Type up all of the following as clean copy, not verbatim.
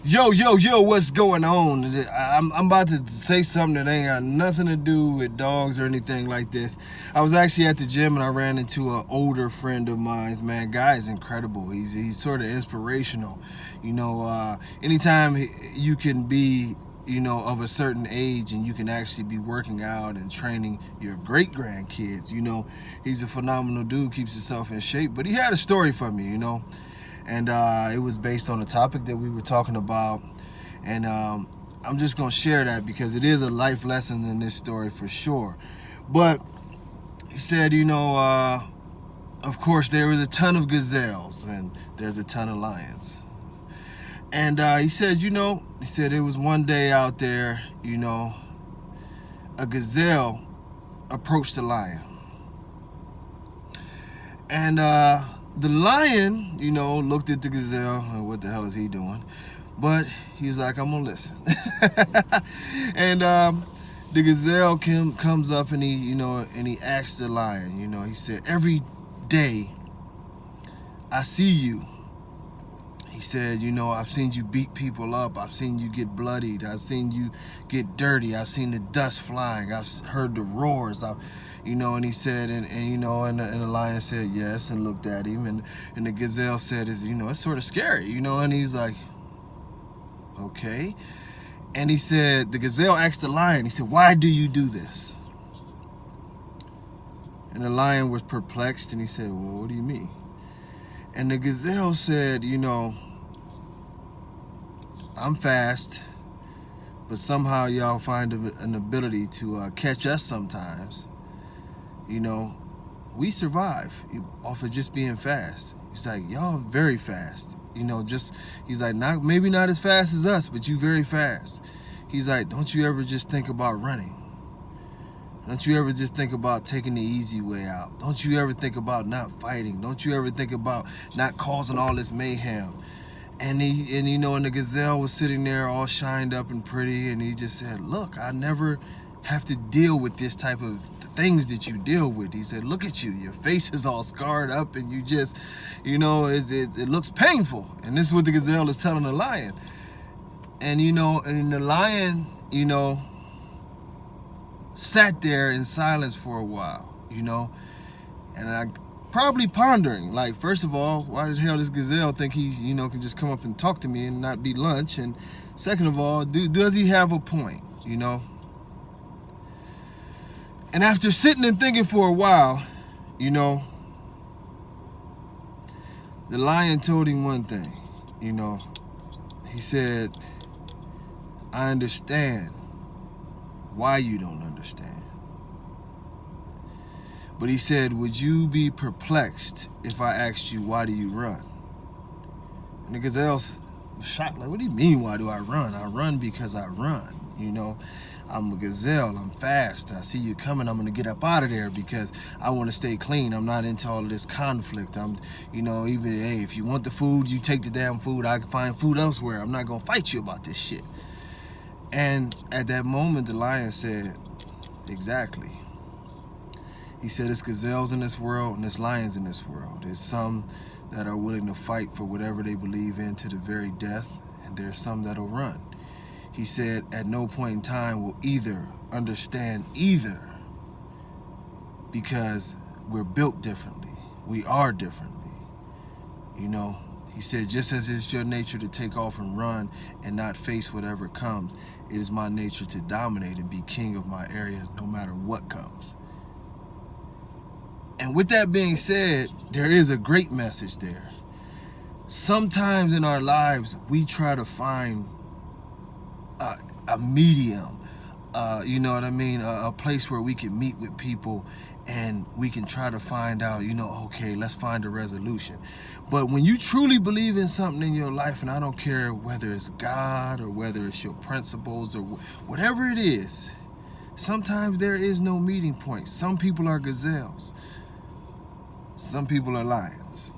Yo, what's going on? I'm about to say something that ain't got nothing to do with dogs or anything like this. I was actually at the gym and I ran into an older friend of mine. Man, guy is incredible. He's sort of inspirational. Anytime you can be, of a certain age and you can actually be working out and training your great grandkids, he's a phenomenal dude, keeps himself in shape. But he had a story for me. And it was based on a topic that we were talking about. And I'm just going to share that because it is a life lesson in this story for sure. But he said, of course, there was a ton of gazelles and there's a ton of lions. And he said, it was one day out there, a gazelle approached a lion. And the lion, looked at the gazelle and what the hell is he doing? But he's like, I'm gonna listen. And the gazelle comes up and he asks the lion, he said, every day I see you. He said, I've seen you beat people up. I've seen you get bloodied. I've seen you get dirty. I've seen the dust flying. I've heard the roars. And he said, and the lion said yes and looked at him. And the gazelle said, it's sort of scary, and he's like, okay. And he said, the gazelle asked the lion, he said, why do you do this? And the lion was perplexed and he said, well, what do you mean? And the gazelle said, I'm fast, but somehow y'all find an ability to catch us sometimes. We survive off of just being fast. He's like, y'all very fast. He's like, maybe not as fast as us, but you very fast. He's like, don't you ever just think about running? Don't you ever just think about taking the easy way out? Don't you ever think about not fighting? Don't you ever think about not causing all this mayhem? And the gazelle was sitting there all shined up and pretty, and he just said, look, I never have to deal with this type of things that you deal with. He said, look at you, your face is all scarred up and you just, it looks painful. And this is what the gazelle is telling the lion. And the lion, sat there in silence for a while, and I probably pondering, like, first of all, why the hell does gazelle think he, can just come up and talk to me and not be lunch? And second of all, does he have a point, And after sitting and thinking for a while, the lion told him one thing, he said, I understand why you don't understand. But he said, would you be perplexed if I asked you, why do you run? And the gazelle was shocked, like, what do you mean, why do I run? I run because I run, I'm a gazelle, I'm fast, I see you coming, I'm gonna get up out of there because I wanna stay clean. I'm not into all of this conflict. Hey, if you want the food, you take the damn food. I can find food elsewhere. I'm not gonna fight you about this shit. And at that moment, the lion said, exactly. He said, there's gazelles in this world and there's lions in this world. There's some that are willing to fight for whatever they believe in to the very death, and there's some that'll run. He said, at no point in time will either understand either, because we're built differently. We are differently. He said, just as it's your nature to take off and run and not face whatever comes, it is my nature to dominate and be king of my area no matter what comes. And with that being said, there is a great message there. Sometimes in our lives, we try to find a medium, a place where we can meet with people and we can try to find out, okay, let's find a resolution. But when you truly believe in something in your life, and I don't care whether it's God or whether it's your principles or whatever it is, sometimes there is no meeting point. Some people are gazelles. Some people are lions,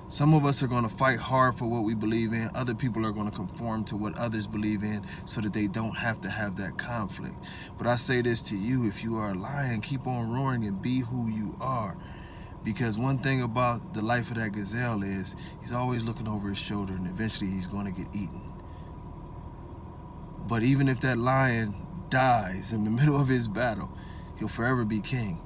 Some of us are going to fight hard for what we believe in. Other people are going to conform to what others believe in so that they don't have to have that conflict. But I say this to you, if you are a lion, keep on roaring and be who you are. Because one thing about the life of that gazelle is he's always looking over his shoulder, and eventually he's going to get eaten. But even if that lion dies in the middle of his battle, he'll forever be king.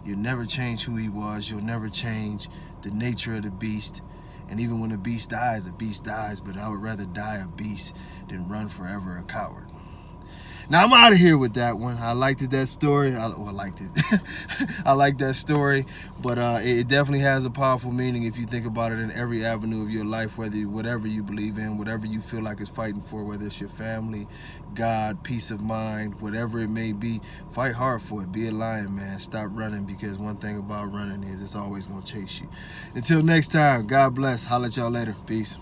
You'll never change who he was. You'll never change the nature of the beast. And even when a beast dies, but I would rather die a beast than run forever a coward. Now I'm out of here with that one. I liked it, that story. I liked it. I like that story, but it definitely has a powerful meaning if you think about it in every avenue of your life, whatever you believe in, whatever you feel like is fighting for, whether it's your family, God, peace of mind, whatever it may be, fight hard for it. Be a lion, man. Stop running, because one thing about running is it's always gonna chase you. Until next time, God bless. Holla at y'all later. Peace.